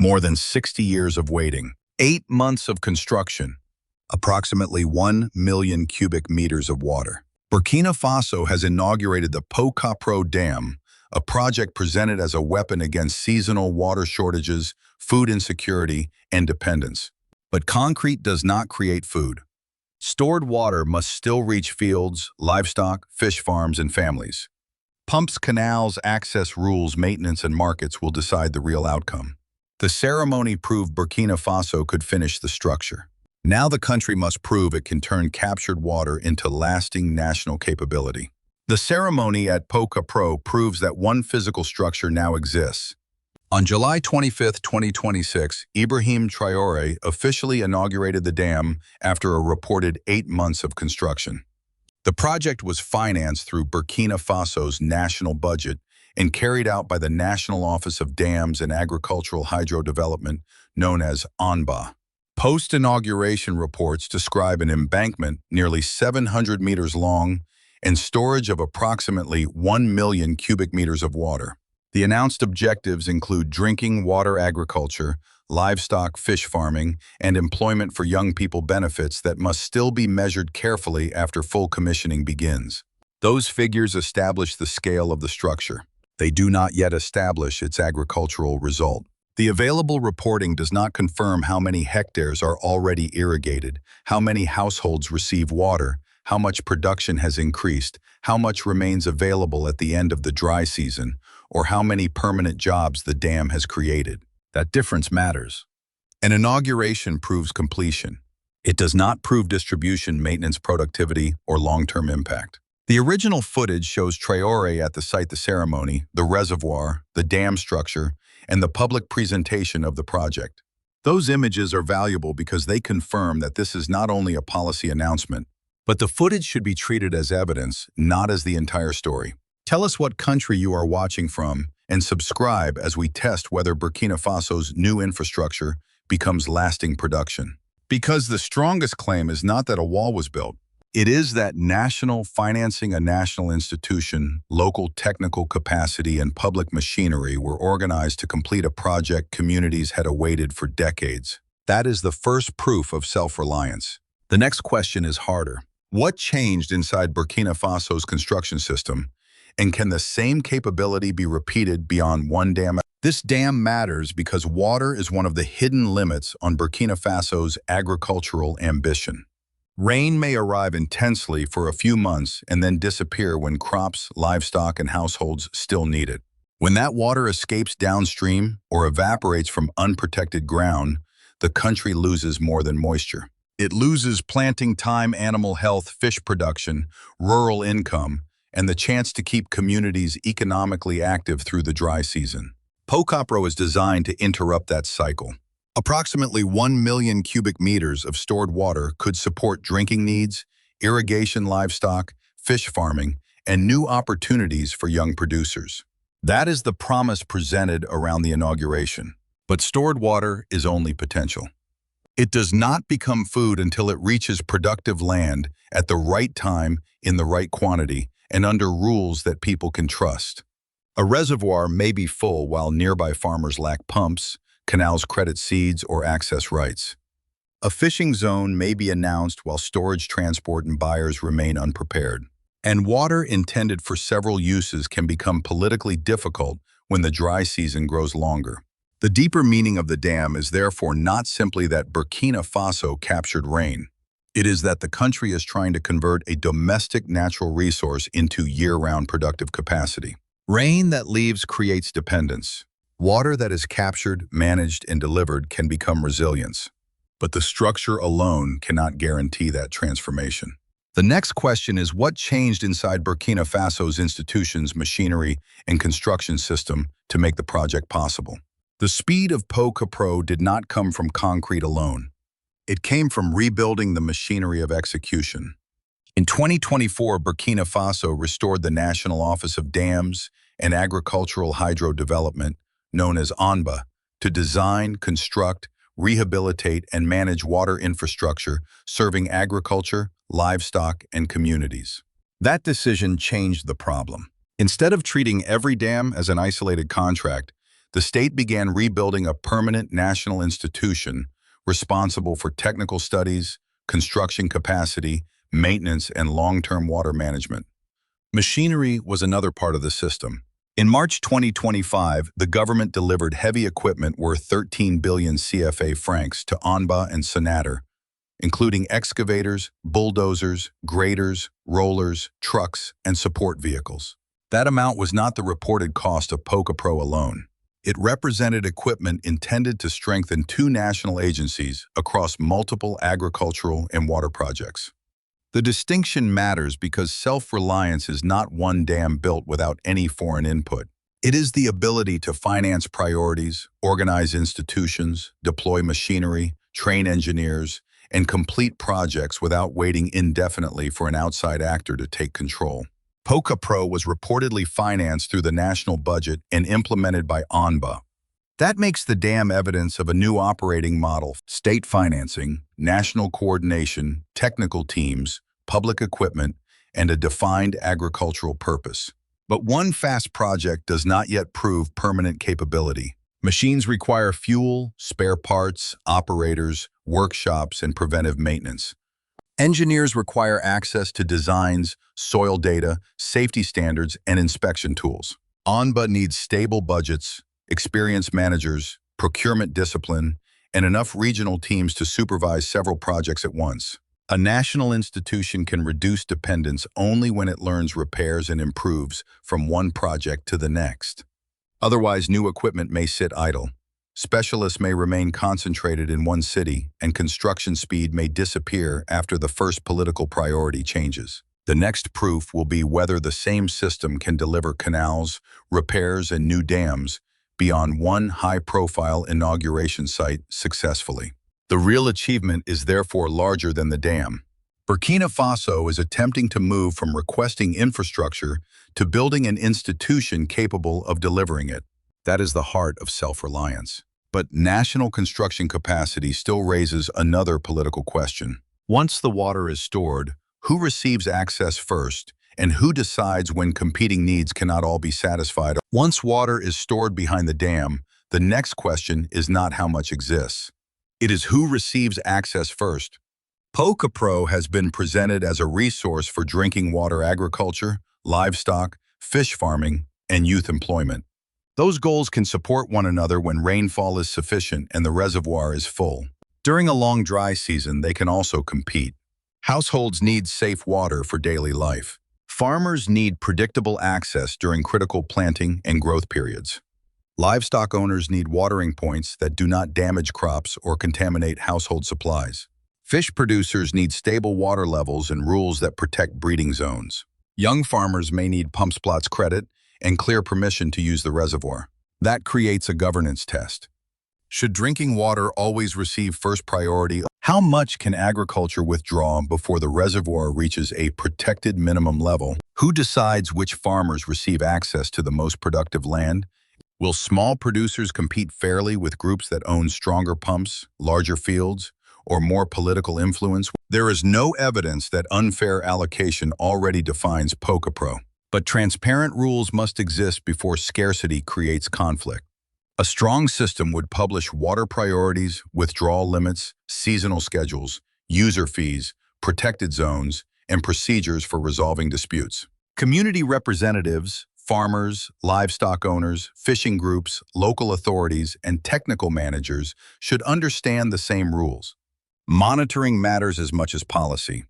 More than 60 years of waiting. 8 months of construction. Approximately 1 million cubic meters of water. Burkina Faso has inaugurated the Pô-Kapro Dam, a project presented as a weapon against seasonal water shortages, food insecurity, and dependence. But concrete does not create food. Stored water must still reach fields, livestock, fish farms, and families. Pumps, canals, access rules, maintenance, and markets will decide the real outcome. The ceremony proved Burkina Faso could finish the structure. Now the country must prove it can turn captured water into lasting national capability. The ceremony at Pô-Kapro proves that one physical structure now exists. On July 25, 2026, Ibrahim Traoré officially inaugurated the dam after a reported 8 months of construction. The project was financed through Burkina Faso's national budget and carried out by the National Office of Dams and Agricultural Hydro Development, known as ONBAH. Post-inauguration reports describe an embankment nearly 700 meters long and storage of approximately 1 million cubic meters of water. The announced objectives include drinking water agriculture, livestock fish farming, and employment for young people benefits that must still be measured carefully after full commissioning begins. Those figures establish the scale of the structure. They do not yet establish its agricultural result. The available reporting does not confirm how many hectares are already irrigated, how many households receive water, how much production has increased, how much remains available at the end of the dry season, or how many permanent jobs the dam has created. That difference matters. An inauguration proves completion. It does not prove distribution, maintenance, productivity, or long-term impact. The original footage shows Traore at the site of the ceremony, the reservoir, the dam structure, and the public presentation of the project. Those images are valuable because they confirm that this is not only a policy announcement, but the footage should be treated as evidence, not as the entire story. Tell us what country you are watching from and subscribe as we test whether Burkina Faso's new infrastructure becomes lasting production. Because the strongest claim is not that a wall was built. It is that national financing, a national institution, local technical capacity, and public machinery were organized to complete a project communities had awaited for decades. That is the first proof of self-reliance. The next question is harder. What changed inside Burkina Faso's construction system? And can the same capability be repeated beyond one dam? This dam matters because water is one of the hidden limits on Burkina Faso's agricultural ambition. Rain may arrive intensely for a few months and then disappear when crops, livestock, and households still need it. When that water escapes downstream or evaporates from unprotected ground, the country loses more than moisture. It loses planting time, animal health, fish production, rural income, and the chance to keep communities economically active through the dry season. Pô-Kapro is designed to interrupt that cycle. Approximately 1 million cubic meters of stored water could support drinking needs, irrigation, livestock, fish farming, and new opportunities for young producers. That is the promise presented around the inauguration. But stored water is only potential. It does not become food until it reaches productive land at the right time, in the right quantity, and under rules that people can trust. A reservoir may be full while nearby farmers lack pumps, canals credit seeds, or access rights. A fishing zone may be announced while storage, transport, and buyers remain unprepared. And water intended for several uses can become politically difficult when the dry season grows longer. The deeper meaning of the dam is therefore not simply that Burkina Faso captured rain. It is that the country is trying to convert a domestic natural resource into year-round productive capacity. Rain that leaves creates dependence. Water that is captured, managed, and delivered can become resilience. But the structure alone cannot guarantee that transformation. The next question is what changed inside Burkina Faso's institutions, machinery, and construction system to make the project possible? The speed of Pô-Kapro did not come from concrete alone. It came from rebuilding the machinery of execution. In 2024, Burkina Faso restored the National Office of Dams and Agricultural Hydro Development, known as ONBAH, to design, construct, rehabilitate, and manage water infrastructure serving agriculture, livestock, and communities. That decision changed the problem. Instead of treating every dam as an isolated contract, the state began rebuilding a permanent national institution responsible for technical studies, construction capacity, maintenance, and long-term water management. Machinery was another part of the system. In March 2025, the government delivered heavy equipment worth 13 billion CFA francs to ONBAH and Senator, including excavators, bulldozers, graders, rollers, trucks, and support vehicles. That amount was not the reported cost of Pô-Kapro alone. It represented equipment intended to strengthen two national agencies across multiple agricultural and water projects. The distinction matters because self-reliance is not one dam built without any foreign input. It is the ability to finance priorities, organize institutions, deploy machinery, train engineers, and complete projects without waiting indefinitely for an outside actor to take control. Pô-Kapro was reportedly financed through the national budget and implemented by ONBAH. That makes the dam evidence of a new operating model: state financing, national coordination, technical teams, public equipment, and a defined agricultural purpose. But one fast project does not yet prove permanent capability. Machines require fuel, spare parts, operators, workshops, and preventive maintenance. Engineers require access to designs, soil data, safety standards, and inspection tools. ONBAH needs stable budgets, experienced managers, procurement discipline, and enough regional teams to supervise several projects at once. A national institution can reduce dependence only when it learns repairs and improves from one project to the next. Otherwise, new equipment may sit idle. Specialists may remain concentrated in one city, and construction speed may disappear after the first political priority changes. The next proof will be whether the same system can deliver canals, repairs, and new dams beyond one high-profile inauguration site successfully. The real achievement is therefore larger than the dam. Burkina Faso is attempting to move from requesting infrastructure to building an institution capable of delivering it. That is the heart of self-reliance. But national construction capacity still raises another political question. Once the water is stored, who receives access first, and who decides when competing needs cannot all be satisfied? Once water is stored behind the dam, the next question is not how much exists. It is who receives access first. Pô-Kapro has been presented as a resource for drinking water agriculture, livestock, fish farming, and youth employment. Those goals can support one another when rainfall is sufficient and the reservoir is full. During a long dry season, they can also compete. Households need safe water for daily life. Farmers need predictable access during critical planting and growth periods. Livestock owners need watering points that do not damage crops or contaminate household supplies. Fish producers need stable water levels and rules that protect breeding zones. Young farmers may need pump plots credit and clear permission to use the reservoir. That creates a governance test. Should drinking water always receive first priority? How much can agriculture withdraw before the reservoir reaches a protected minimum level? Who decides which farmers receive access to the most productive land? Will small producers compete fairly with groups that own stronger pumps, larger fields, or more political influence? There is no evidence that unfair allocation already defines Pô-Kapro. But transparent rules must exist before scarcity creates conflict. A strong system would publish water priorities, withdrawal limits, seasonal schedules, user fees, protected zones, and procedures for resolving disputes. Community representatives, farmers, livestock owners, fishing groups, local authorities, and technical managers should understand the same rules. Monitoring matters as much as policy.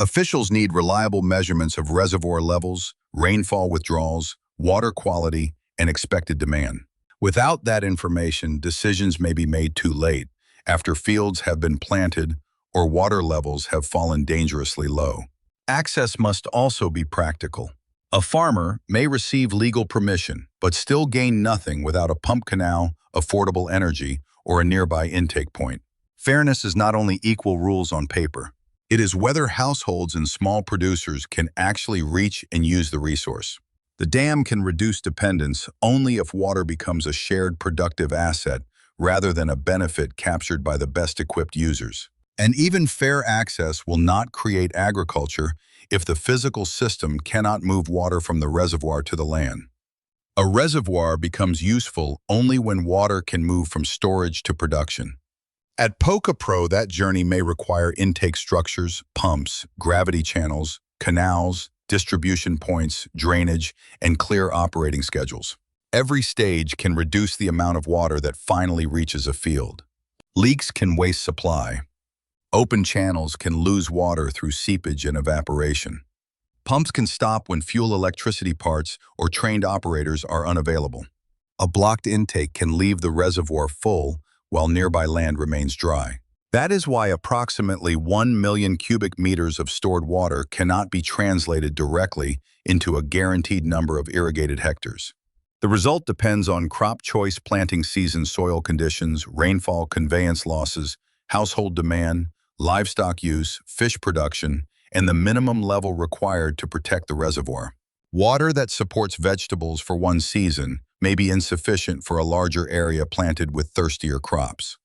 Officials need reliable measurements of reservoir levels, rainfall withdrawals, water quality, and expected demand. Without that information, decisions may be made too late, after fields have been planted or water levels have fallen dangerously low. Access must also be practical. A farmer may receive legal permission, but still gain nothing without a pump canal, affordable energy, or a nearby intake point. Fairness is not only equal rules on paper. It is whether households and small producers can actually reach and use the resource. The dam can reduce dependence only if water becomes a shared productive asset rather than a benefit captured by the best-equipped users. And even fair access will not create agriculture if the physical system cannot move water from the reservoir to the land. A reservoir becomes useful only when water can move from storage to production. At Pô-Kapro, that journey may require intake structures, pumps, gravity channels, canals, distribution points, drainage, and clear operating schedules. Every stage can reduce the amount of water that finally reaches a field. Leaks can waste supply. Open channels can lose water through seepage and evaporation. Pumps can stop when fuel electricity parts or trained operators are unavailable. A blocked intake can leave the reservoir full while nearby land remains dry. That is why approximately 1 million cubic meters of stored water cannot be translated directly into a guaranteed number of irrigated hectares. The result depends on crop choice, planting season, soil conditions, rainfall, conveyance losses, household demand, livestock use, fish production, and the minimum level required to protect the reservoir. Water that supports vegetables for one season may be insufficient for a larger area planted with thirstier crops.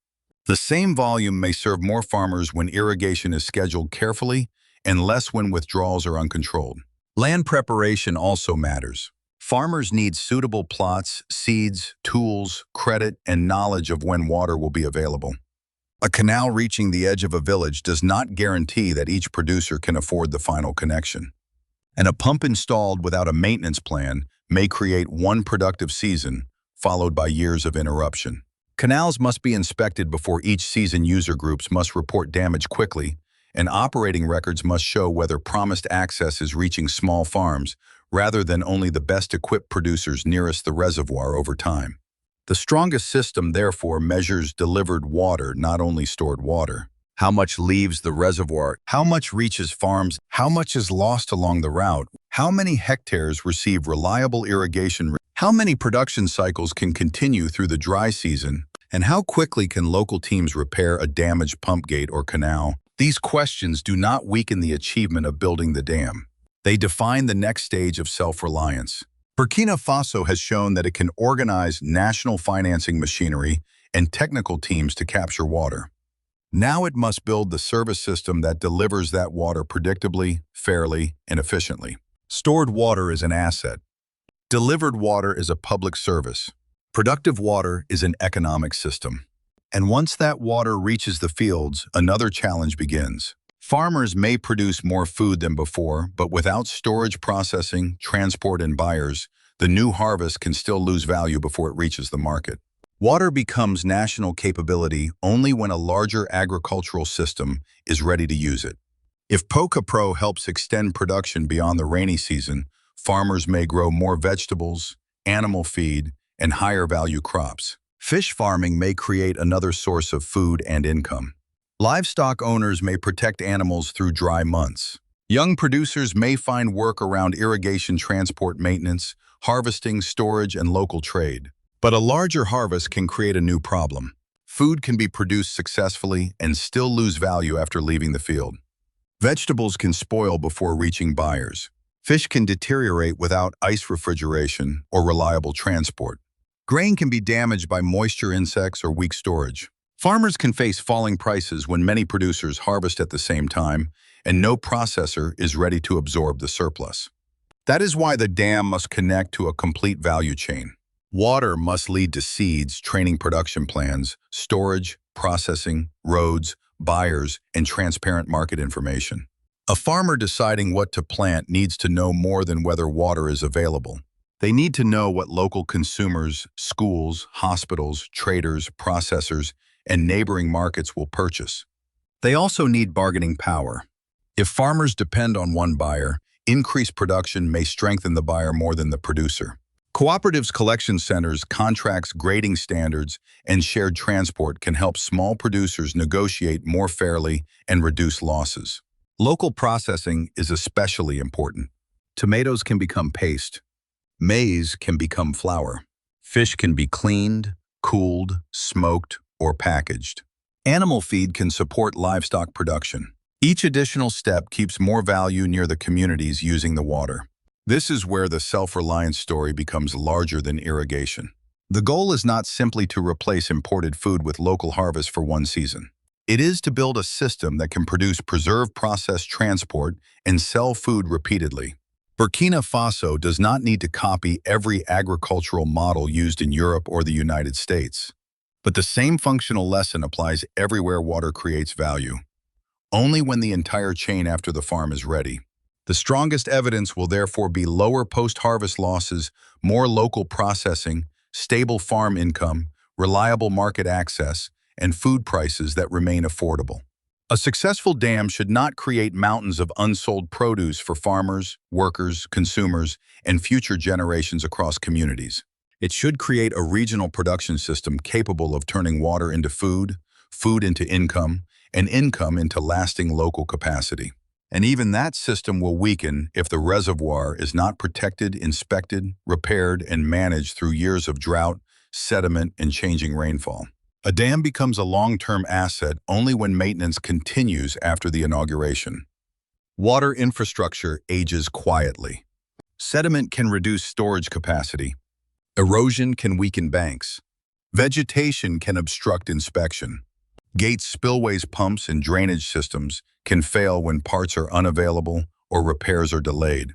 The same volume may serve more farmers when irrigation is scheduled carefully and less when withdrawals are uncontrolled. Land preparation also matters. Farmers need suitable plots, seeds, tools, credit, and knowledge of when water will be available. A canal reaching the edge of a village does not guarantee that each producer can afford the final connection. And a pump installed without a maintenance plan may create one productive season, followed by years of interruption. Canals must be inspected before each season. User groups must report damage quickly, and operating records must show whether promised access is reaching small farms rather than only the best-equipped producers nearest the reservoir over time. The strongest system, therefore, measures delivered water, not only stored water. How much leaves the reservoir, how much reaches farms, how much is lost along the route, how many hectares receive reliable irrigation, how many production cycles can continue through the dry season, and how quickly can local teams repair a damaged pump gate or canal. These questions do not weaken the achievement of building the dam. They define the next stage of self-reliance. Burkina Faso has shown that it can organize national financing machinery and technical teams to capture water. Now it must build the service system that delivers that water predictably, fairly, and efficiently. Stored water is an asset. Delivered water is a public service. Productive water is an economic system. And once that water reaches the fields, another challenge begins. Farmers may produce more food than before, but without storage, processing, transport, and buyers, the new harvest can still lose value before it reaches the market. Water becomes national capability only when a larger agricultural system is ready to use it. If Pô-Kapro helps extend production beyond the rainy season, farmers may grow more vegetables, animal feed, and higher-value crops. Fish farming may create another source of food and income. Livestock owners may protect animals through dry months. Young producers may find work around irrigation, transport, maintenance, harvesting, storage, and local trade. But a larger harvest can create a new problem. Food can be produced successfully and still lose value after leaving the field. Vegetables can spoil before reaching buyers. Fish can deteriorate without ice refrigeration or reliable transport. Grain can be damaged by moisture, insects, or weak storage. Farmers can face falling prices when many producers harvest at the same time, and no processor is ready to absorb the surplus. That is why the dam must connect to a complete value chain. Water must lead to seeds, training, production plans, storage, processing, roads, buyers, and transparent market information. A farmer deciding what to plant needs to know more than whether water is available. They need to know what local consumers, schools, hospitals, traders, processors, and neighboring markets will purchase. They also need bargaining power. If farmers depend on one buyer, increased production may strengthen the buyer more than the producer. Cooperatives, collection centers, contracts, grading standards, and shared transport can help small producers negotiate more fairly and reduce losses. Local processing is especially important. Tomatoes can become paste. Maize can become flour. Fish can be cleaned, cooled, smoked, or packaged. Animal feed can support livestock production. Each additional step keeps more value near the communities using the water. This is where the self-reliance story becomes larger than irrigation. The goal is not simply to replace imported food with local harvest for one season. It is to build a system that can produce, preserve, process, transport, and sell food repeatedly. Burkina Faso does not need to copy every agricultural model used in Europe or the United States. But the same functional lesson applies everywhere water creates value, only when the entire chain after the farm is ready. The strongest evidence will therefore be lower post-harvest losses, more local processing, stable farm income, reliable market access, and food prices that remain affordable. A successful dam should not create mountains of unsold produce for farmers, workers, consumers, and future generations across communities. It should create a regional production system capable of turning water into food, food into income, and income into lasting local capacity. And even that system will weaken if the reservoir is not protected, inspected, repaired, and managed through years of drought, sediment, and changing rainfall. A dam becomes a long-term asset only when maintenance continues after the inauguration. Water infrastructure ages quietly. Sediment can reduce storage capacity. Erosion can weaken banks. Vegetation can obstruct inspection. Gates, spillways, pumps, and drainage systems can fail when parts are unavailable or repairs are delayed.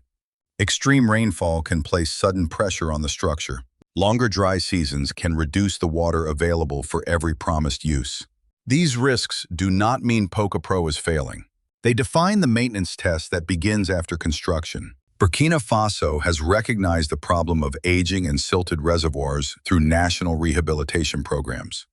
Extreme rainfall can place sudden pressure on the structure. Longer dry seasons can reduce the water available for every promised use. These risks do not mean Pô-Kapro is failing. They define the maintenance test that begins after construction. Burkina Faso has recognized the problem of aging and silted reservoirs through national rehabilitation programs.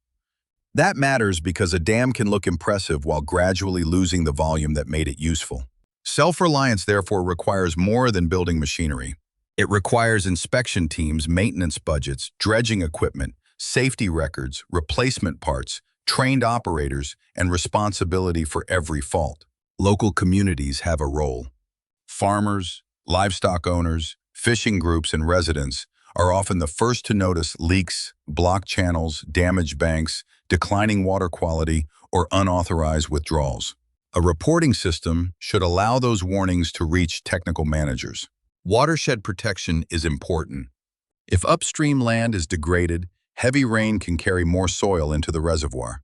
That matters because a dam can look impressive while gradually losing the volume that made it useful. Self-reliance therefore requires more than building machinery. It requires inspection teams, maintenance budgets, dredging equipment, safety records, replacement parts, trained operators, and responsibility for every fault. Local communities have a role. Farmers, livestock owners, fishing groups, and residents are often the first to notice leaks, blocked channels, damaged banks, declining water quality, or unauthorized withdrawals. A reporting system should allow those warnings to reach technical managers. Watershed protection is important. If upstream land is degraded, heavy rain can carry more soil into the reservoir.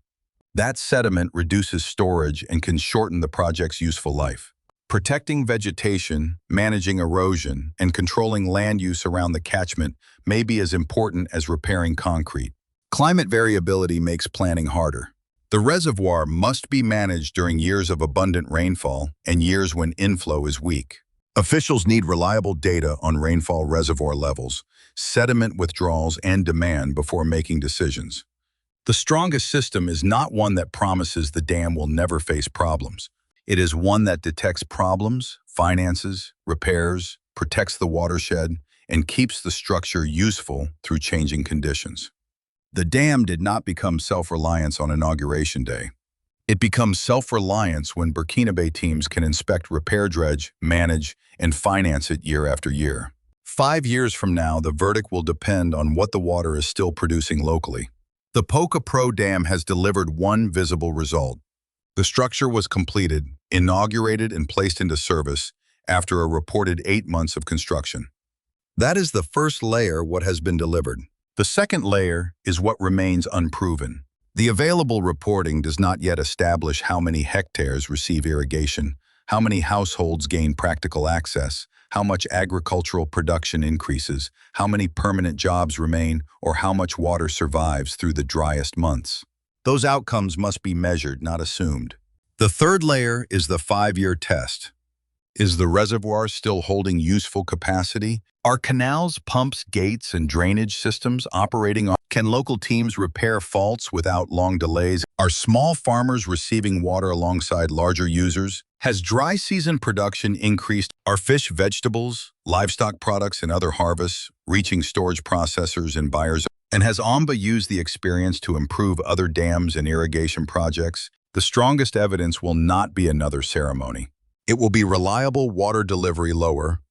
That sediment reduces storage and can shorten the project's useful life. Protecting vegetation, managing erosion, and controlling land use around the catchment may be as important as repairing concrete. Climate variability makes planning harder. The reservoir must be managed during years of abundant rainfall and years when inflow is weak. Officials need reliable data on rainfall reservoir levels, sediment withdrawals, and demand before making decisions. The strongest system is not one that promises the dam will never face problems. It is one that detects problems, finances, repairs, protects the watershed, and keeps the structure useful through changing conditions. The dam did not become self-reliance on inauguration day. It becomes self-reliance when Burkina Faso teams can inspect repair dredge, manage, and finance it year after year. 5 years from now, the verdict will depend on what the water is still producing locally. The Pô-Kapro Dam has delivered one visible result. The structure was completed, inaugurated, and placed into service after a reported 8 months of construction. That is the first layer what has been delivered. The second layer is what remains unproven. The available reporting does not yet establish how many hectares receive irrigation, how many households gain practical access, how much agricultural production increases, how many permanent jobs remain, or how much water survives through the driest months. Those outcomes must be measured, not assumed. The third layer is the 5-year test. Is the reservoir still holding useful capacity? Are canals, pumps, gates, and drainage systems operating on? Can local teams repair faults without long delays? Are small farmers receiving water alongside larger users? Has dry season production increased? Are fish, vegetables, livestock products, and other harvests reaching storage processors and buyers? And has ONBAH used the experience to improve other dams and irrigation projects? The strongest evidence will not be another ceremony. It will be reliable water delivery lower,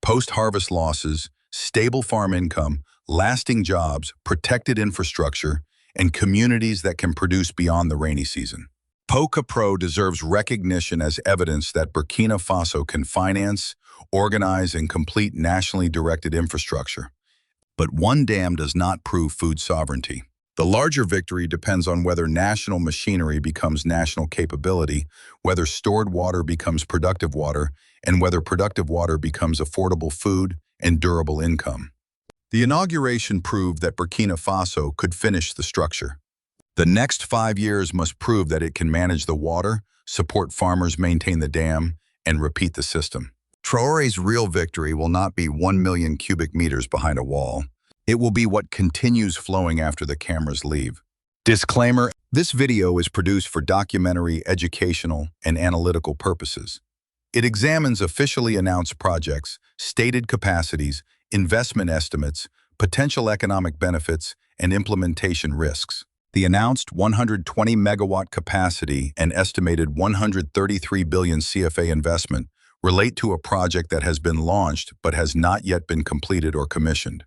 post-harvest losses, stable farm income, lasting jobs, protected infrastructure, and communities that can produce beyond the rainy season. Pô-Kapro deserves recognition as evidence that Burkina Faso can finance, organize, and complete nationally directed infrastructure. But one dam does not prove food sovereignty. The larger victory depends on whether national machinery becomes national capability, whether stored water becomes productive water, and whether productive water becomes affordable food and durable income. The inauguration proved that Burkina Faso could finish the structure. The next 5 years must prove that it can manage the water, support farmers, maintain the dam, and repeat the system. Traore's real victory will not be 1 million cubic meters behind a wall. It will be what continues flowing after the cameras leave. Disclaimer: this video is produced for documentary, educational, and analytical purposes. It examines officially announced projects, stated capacities, investment estimates, potential economic benefits, and implementation risks. The announced 120 megawatt capacity and estimated 133 billion CFA investment relate to a project that has been launched but has not yet been completed or commissioned.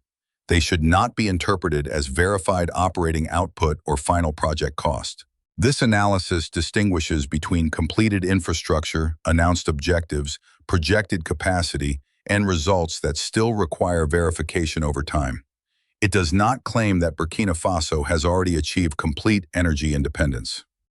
They should not be interpreted as verified operating output or final project cost. This analysis distinguishes between completed infrastructure, announced objectives, projected capacity, and results that still require verification over time. It does not claim that Burkina Faso has already achieved complete energy independence.